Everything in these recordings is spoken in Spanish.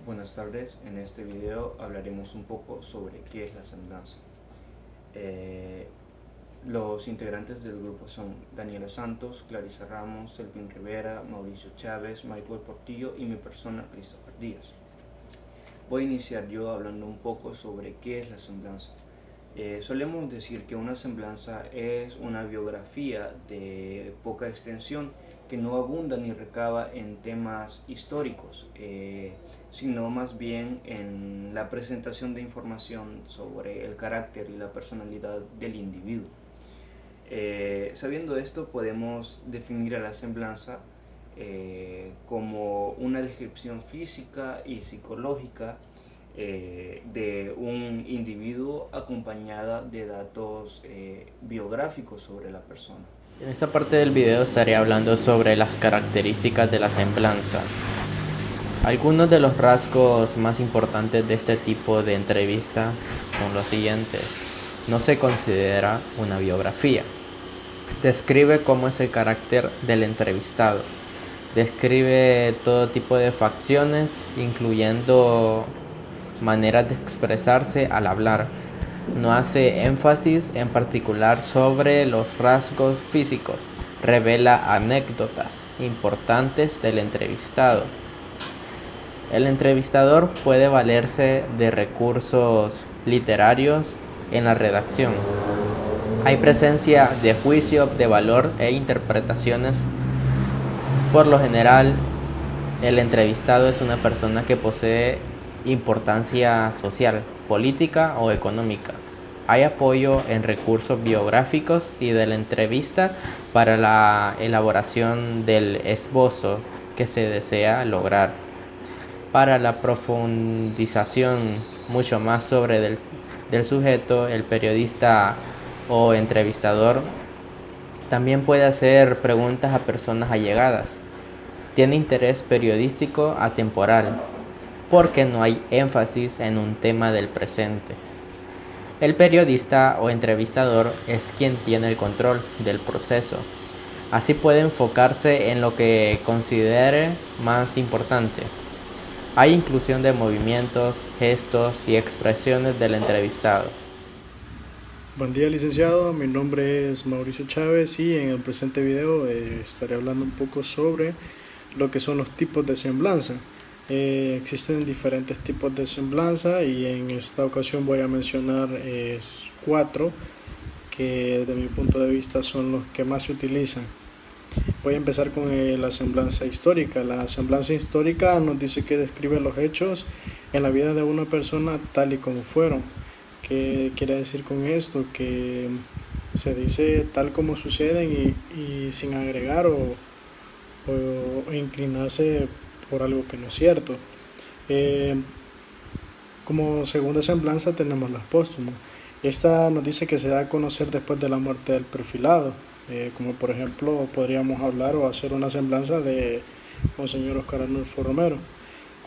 Buenas tardes, en este video hablaremos un poco sobre qué es la semblanza. Los integrantes del grupo son Daniela Santos, Clarisa Ramos, Elvin Rivera, Mauricio Chávez, Michael Portillo y mi persona, Christopher Díaz. Voy a iniciar yo hablando un poco sobre qué es la semblanza. Solemos decir que una semblanza es una biografía de poca extensión que no abunda ni recaba en temas históricos, sino más bien en la presentación de información sobre el carácter y la personalidad del individuo. Sabiendo esto, podemos definir a la semblanza como una descripción física y psicológica de un individuo acompañada de datos biográficos sobre la persona. En esta parte del video estaré hablando sobre las características de la semblanza. Algunos de los rasgos más importantes de este tipo de entrevista son los siguientes. No se considera una biografía. Describe cómo es el carácter del entrevistado. Describe todo tipo de facciones, incluyendo maneras de expresarse al hablar. No hace énfasis en particular sobre los rasgos físicos. Revela anécdotas importantes del entrevistado. El entrevistador puede valerse de recursos literarios en la redacción. Hay presencia de juicio de valor e interpretaciones. Por lo general, el entrevistado es una persona que posee importancia social, política o económica. Hay apoyo en recursos biográficos y de la entrevista para la elaboración del esbozo que se desea lograr. Para la profundización mucho más sobre del sujeto, el periodista o entrevistador también puede hacer preguntas a personas allegadas. Tiene interés periodístico atemporal, porque no hay énfasis en un tema del presente. El periodista o entrevistador es quien tiene el control del proceso. Así puede enfocarse en lo que considere más importante. Hay inclusión de movimientos, gestos y expresiones del entrevistado. Buen día, licenciado, mi nombre es Mauricio Chávez y en el presente video estaré hablando un poco sobre lo que son los tipos de semblanza. Existen diferentes tipos de semblanza y en esta ocasión voy a mencionar 4 que desde mi punto de vista son los que más se utilizan. Voy a empezar con la semblanza histórica. La semblanza histórica nos dice que describe los hechos en la vida de una persona tal y como fueron. ¿Qué quiere decir con esto? Que se dice tal como suceden y sin agregar o inclinarse por algo que no es cierto. Como segunda semblanza tenemos las póstumas. Esta nos dice que se da a conocer después de la muerte del perfilado, como por ejemplo podríamos hablar o hacer una semblanza de Monseñor Oscar Arnulfo Romero.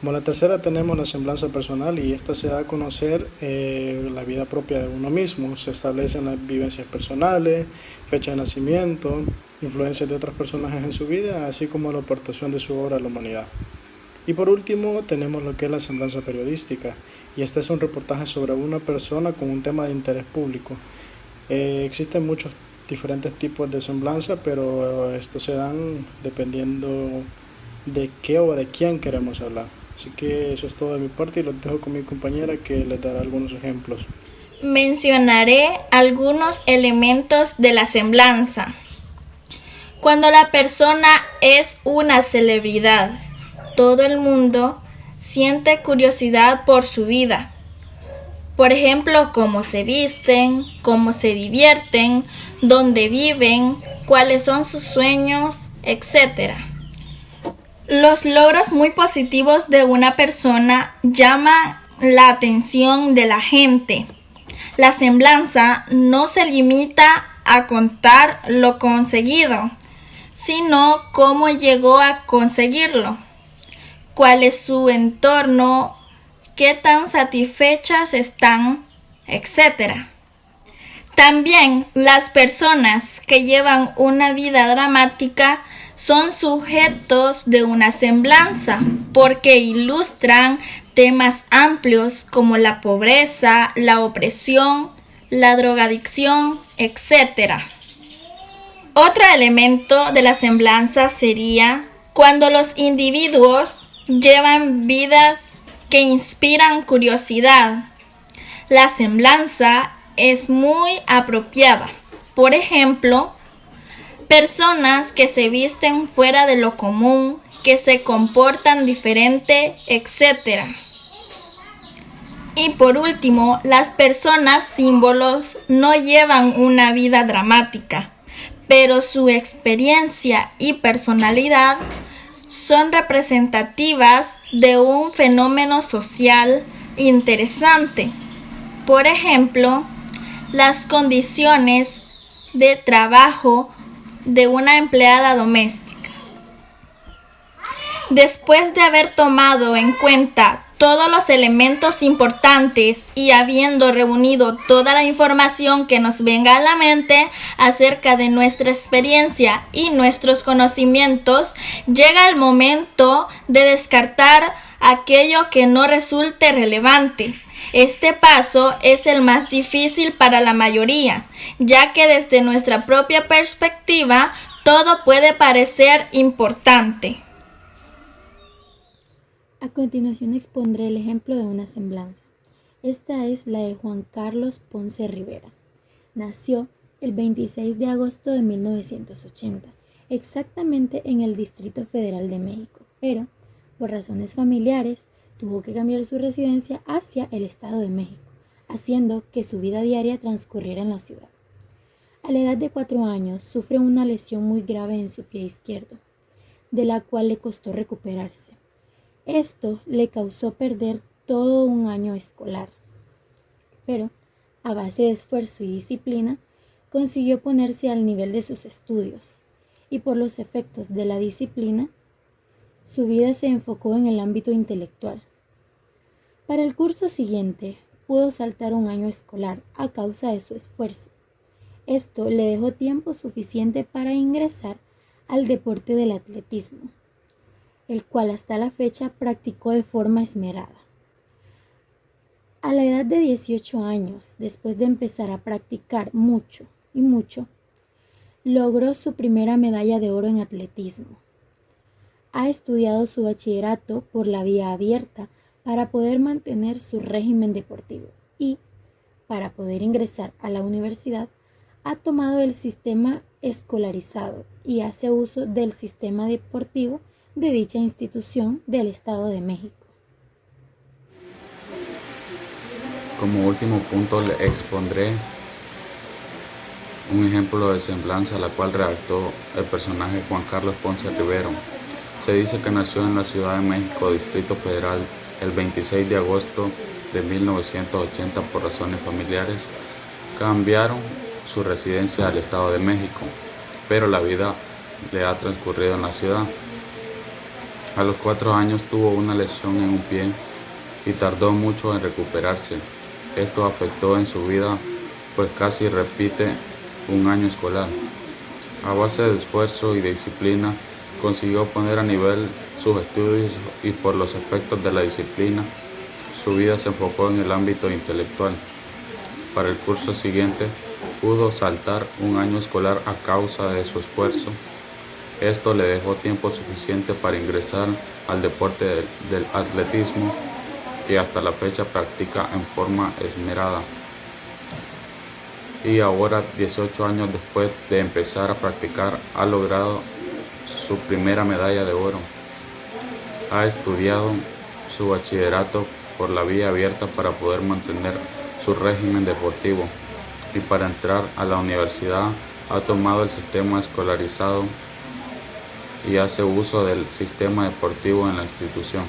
Como la tercera tenemos la semblanza personal y esta se da a conocer la vida propia de uno mismo. Se establecen las vivencias personales, fecha de nacimiento, influencias de otros personajes en su vida, así como la aportación de su obra a la humanidad. Y por último tenemos lo que es la semblanza periodística, y este es un reportaje sobre una persona con un tema de interés público. Existen muchos diferentes tipos de semblanza, pero estos se dan dependiendo de qué o de quién queremos hablar. Así que eso es todo de mi parte y los dejo con mi compañera que les dará algunos ejemplos. Mencionaré algunos elementos de la semblanza. Cuando la persona es una celebridad, todo el mundo siente curiosidad por su vida. Por ejemplo, cómo se visten, cómo se divierten, dónde viven, cuáles son sus sueños, etc. Los logros muy positivos de una persona llaman la atención de la gente. La semblanza no se limita a contar lo conseguido, sino cómo llegó a conseguirlo, cuál es su entorno, qué tan satisfechas están, etc. También las personas que llevan una vida dramática son sujetos de una semblanza porque ilustran temas amplios como la pobreza, la opresión, la drogadicción, etc. Otro elemento de la semblanza sería cuando los individuos llevan vidas que inspiran curiosidad. La semblanza es muy apropiada. Por ejemplo, personas que se visten fuera de lo común, que se comportan diferente, etc. Y por último, las personas símbolos no llevan una vida dramática, pero su experiencia y personalidad son representativas de un fenómeno social interesante. Por ejemplo, las condiciones de trabajo de una empleada doméstica. Después de haber tomado en cuenta todos los elementos importantes y habiendo reunido toda la información que nos venga a la mente acerca de nuestra experiencia y nuestros conocimientos, llega el momento de descartar aquello que no resulte relevante. Este paso es el más difícil para la mayoría, ya que desde nuestra propia perspectiva todo puede parecer importante. A continuación expondré el ejemplo de una semblanza. Esta es la de Juan Carlos Ponce Rivera. Nació el 26 de agosto de 1980, exactamente en el Distrito Federal de México, pero por razones familiares tuvo que cambiar su residencia hacia el Estado de México, haciendo que su vida diaria transcurriera en la ciudad. A la edad de 4 años sufre una lesión muy grave en su pie izquierdo, de la cual le costó recuperarse. Esto le causó perder todo un año escolar, pero a base de esfuerzo y disciplina consiguió ponerse al nivel de sus estudios y por los efectos de la disciplina, su vida se enfocó en el ámbito intelectual. Para el curso siguiente pudo saltar un año escolar a causa de su esfuerzo. Esto le dejó tiempo suficiente para ingresar al deporte del atletismo, el cual hasta la fecha practicó de forma esmerada. A la edad de 18 años, después de empezar a practicar mucho, logró su primera medalla de oro en atletismo. Ha estudiado su bachillerato por la vía abierta para poder mantener su régimen deportivo y, para poder ingresar a la universidad, ha tomado el sistema escolarizado y hace uso del sistema deportivo de dicha institución del Estado de México. Como último punto le expondré un ejemplo de semblanza la cual redactó el personaje Juan Carlos Ponce Rivera. Se dice que nació en la Ciudad de México, Distrito Federal, el 26 de agosto de 1980 por razones familiares. Cambiaron su residencia al Estado de México, pero la vida le ha transcurrido en la ciudad. A los 4 años tuvo una lesión en un pie y tardó mucho en recuperarse. Esto afectó en su vida, pues casi repite un año escolar. A base de esfuerzo y de disciplina, consiguió poner a nivel sus estudios y por los efectos de la disciplina, su vida se enfocó en el ámbito intelectual. Para el curso siguiente, pudo saltar un año escolar a causa de su esfuerzo. Esto le dejó tiempo suficiente para ingresar al deporte del atletismo que hasta la fecha practica en forma esmerada. Y ahora, 18 años después de empezar a practicar, ha logrado su primera medalla de oro. Ha estudiado su bachillerato por la vía abierta para poder mantener su régimen deportivo y para entrar a la universidad ha tomado el sistema escolarizado y hace uso del sistema deportivo en la institución.